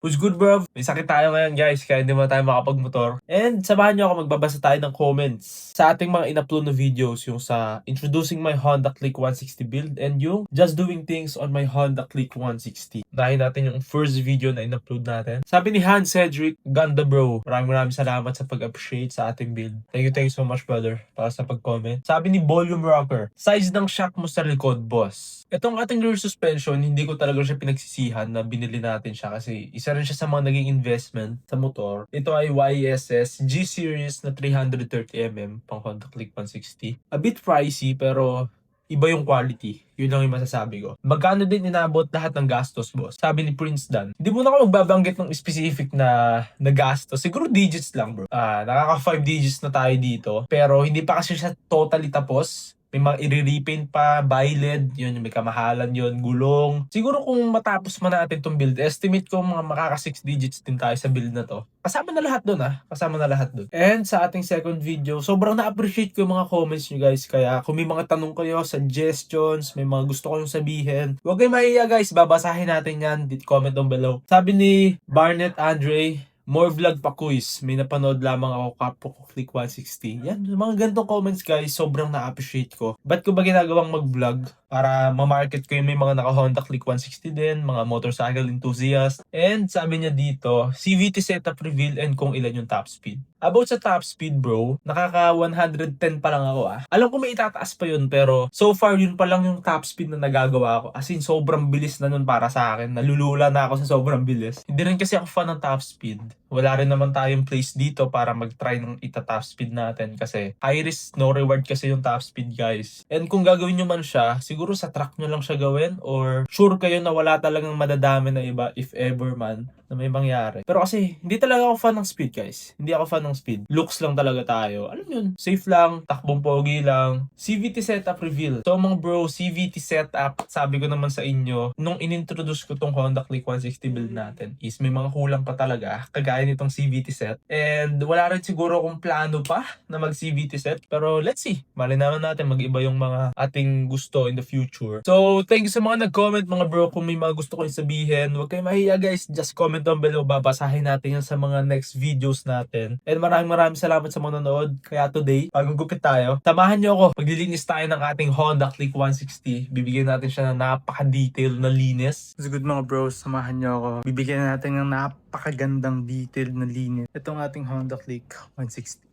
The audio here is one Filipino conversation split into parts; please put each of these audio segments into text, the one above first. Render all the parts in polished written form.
Who's good, bro? May sakit tayo ngayon, guys, kaya hindi mo tayo makapagmotor. And samahan nyo ako, magbabasa tayo ng comments sa ating mga in-upload na videos, yung sa introducing my Honda Click 160 build and yung just doing things on my Honda Click 160. Dahil natin yung first video na in-upload natin. Sabi ni Hans Cedric, ganda bro. Maraming salamat sa pag-appreciate sa ating build. Thank you so much, brother, para sa pag-comment. Sabi ni Volume Rocker, size ng shock mo sa likod, boss. Itong ating rear suspension, hindi ko talaga siya pinagsisihan na binili natin siya kasi isa rin siya sa mga naging investment sa motor. Ito ay YSS G-Series na 330mm pang Honda Click 160. A bit pricey pero iba yung quality. Yun lang yung masasabi ko. Magkano din inabot lahat ng gastos, boss? Sabi ni Prince Dan. Hindi mo na ako magbabanggit ng specific na gastos. Siguro digits lang, bro. Nakaka 5 digits na tayo dito. Pero hindi pa kasi siya totally tapos. May mga i-repaint pa, biled, yun, may kamahalan yun, gulong. Siguro kung matapos man natin itong build, estimate ko mga makaka 6 digits din tayo sa build na to. Kasama na lahat dun kasama na lahat dun. And sa ating second video, sobrang na-appreciate ko yung mga comments nyo, guys. Kaya kung may mga tanong kayo, suggestions, may mga gusto kayong sabihin, huwag kayong mahiya, guys, babasahin natin yan. Comment down below. Sabi ni Barnett Andre, more vlog pa quiz. May napanood lamang ako Kapo ko Click 160. Yan, mga ganitong comments, guys, sobrang na-appreciate ko. Ba't ko ba ginagawang mag-vlog? Para ma-market ko yung may mga naka-Honda Click 160 din, mga motorcycle enthusiast. And sabi niya dito, CVT setup reveal and kung ilan yung top speed. About sa top speed, bro, nakaka 110 pa lang ako Alam ko may itataas pa yun, pero so far yun pa lang yung top speed na nagagawa ko. As in, sobrang bilis na nun para sa akin. Nalulula na ako sa sobrang bilis. Hindi rin kasi ako fan ng top speed. Wala rin naman tayong place dito para mag-try ng ita-top speed natin kasi high risk, no reward kasi yung top speed, guys. And kung gagawin nyo man siya, siguro sa track nyo lang siya gawin or sure kayo na wala talagang madadami na iba if ever man na may mangyari. Pero kasi, hindi talaga ako fan ng speed, guys. Hindi ako fan ng speed. Looks lang talaga tayo. Alam yun, safe lang, takbong pogi lang. CVT setup reveal. So mga bro, CVT setup, sabi ko naman sa inyo, nung inintroduce ko tong Honda Click 160 build natin, is may mga kulang pa talaga, kagaya nitong CVT set. And wala rin siguro kung plano pa na mag CVT set. Pero let's see. Mali naman natin mag-iba yung mga ating gusto in the future. So, thank you sa mga nag-comment, mga bro. Kung may mga gusto ko yung sabihin, huwag kayong mahiya, guys. Just comment down below. Babasahin natin yan sa mga next videos natin. And maraming salamat sa mga nanood. Kaya today, bagong gupit tayo. Samahan nyo ako. Maglilinis tayo ng ating Honda Click 160. Bibigyan natin siya ng napaka-detail na linis. It's good, mga bros. Samahan nyo ako. Bibigyan natin ng napakagandang detailed na linis. Itong ating Honda Click 160.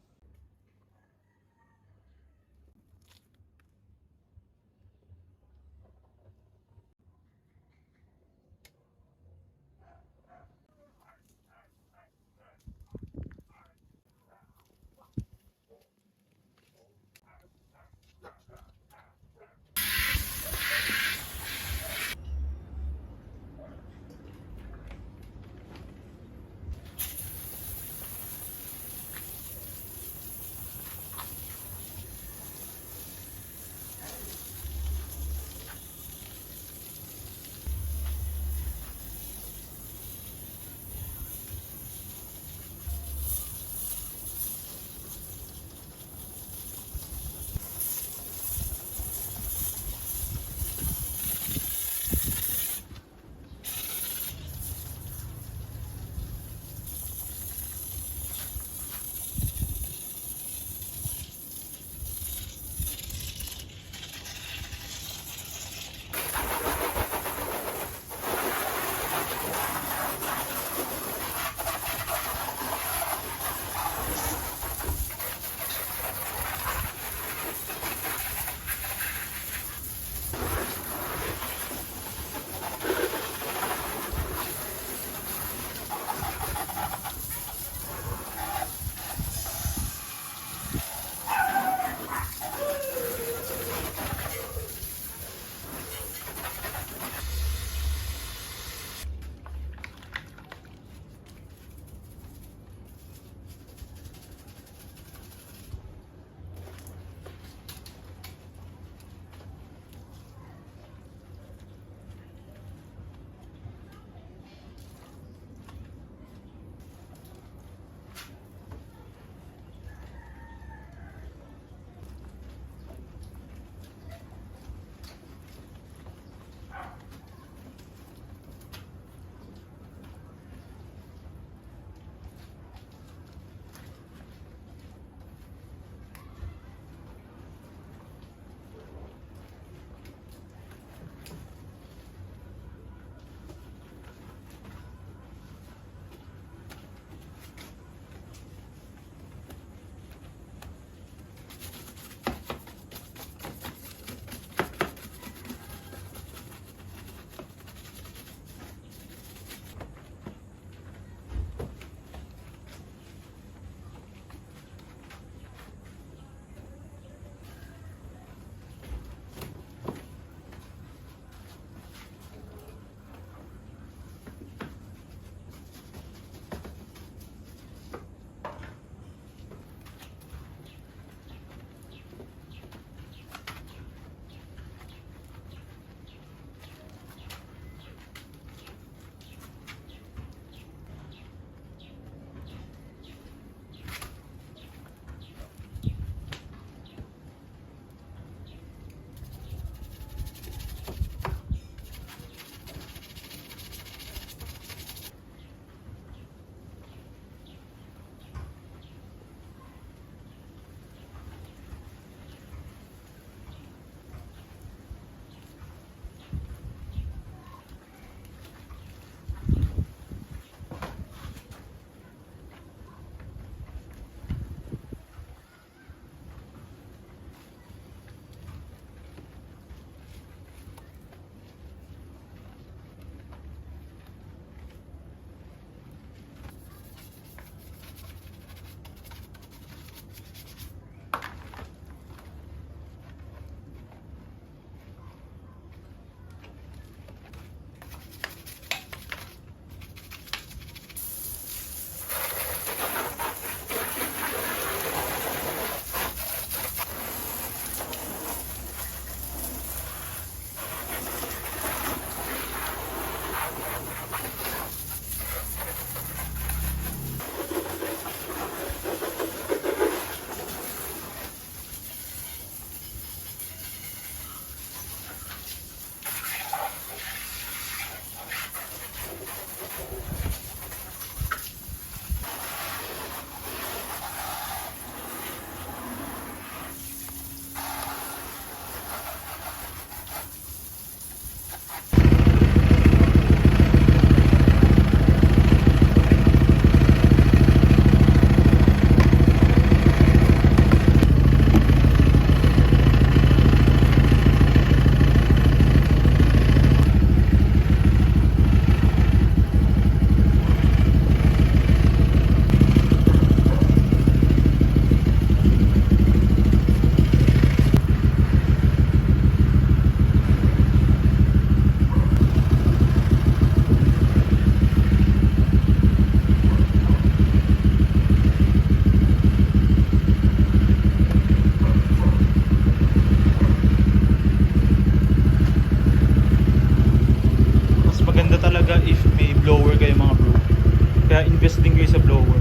invest din kayo sa blower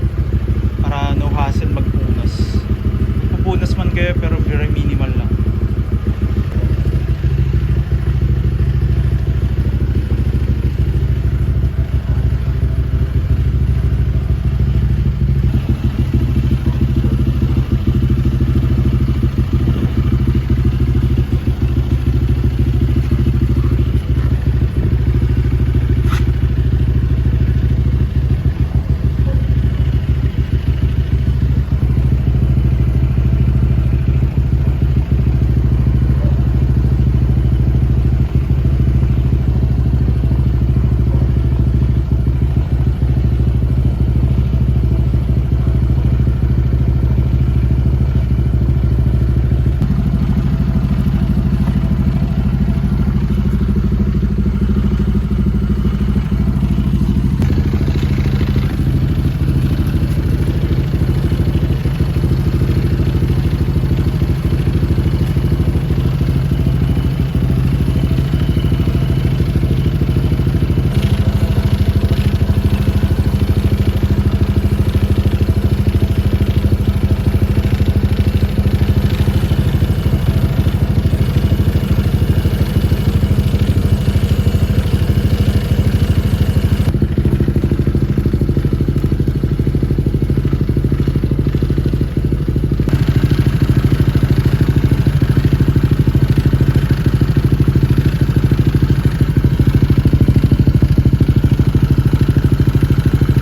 para no hassle magpunas. Pupunas man kayo pero very minimal lang.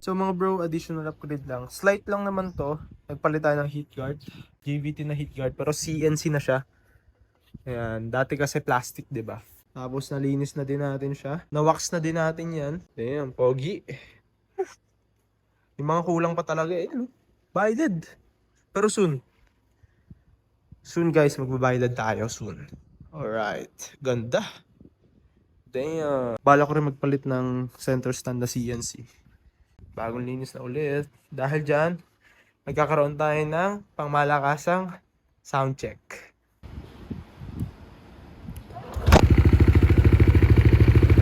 So mga bro, additional upgrade lang. Slight lang naman to. Nagpalit tayo ng heat guard. JVT na heat guard pero CNC na siya. Ayan, dati kasi plastic, 'di ba? Tapos nalinis na din natin siya. Na-wax na din natin 'yan. Damn, pogi. Yung mga kulang pa talaga eh, no? Bayad. Pero soon. Soon guys, magbabayad tayo soon. Alright, ganda. Damn. Bala ko rin magpalit ng center stand na CNC. Bagong linis na ulit. Dahil dyan, nagkakaroon tayo ng pangmalakasang sound check.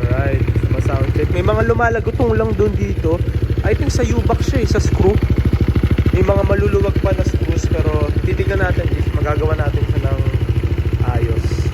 Alright, sound check. May mga lumalagutong lang doon dito. I think sa U-back siya sa screw. May mga maluluwag pa na screws pero titignan natin if magagawa natin siya ng ayos.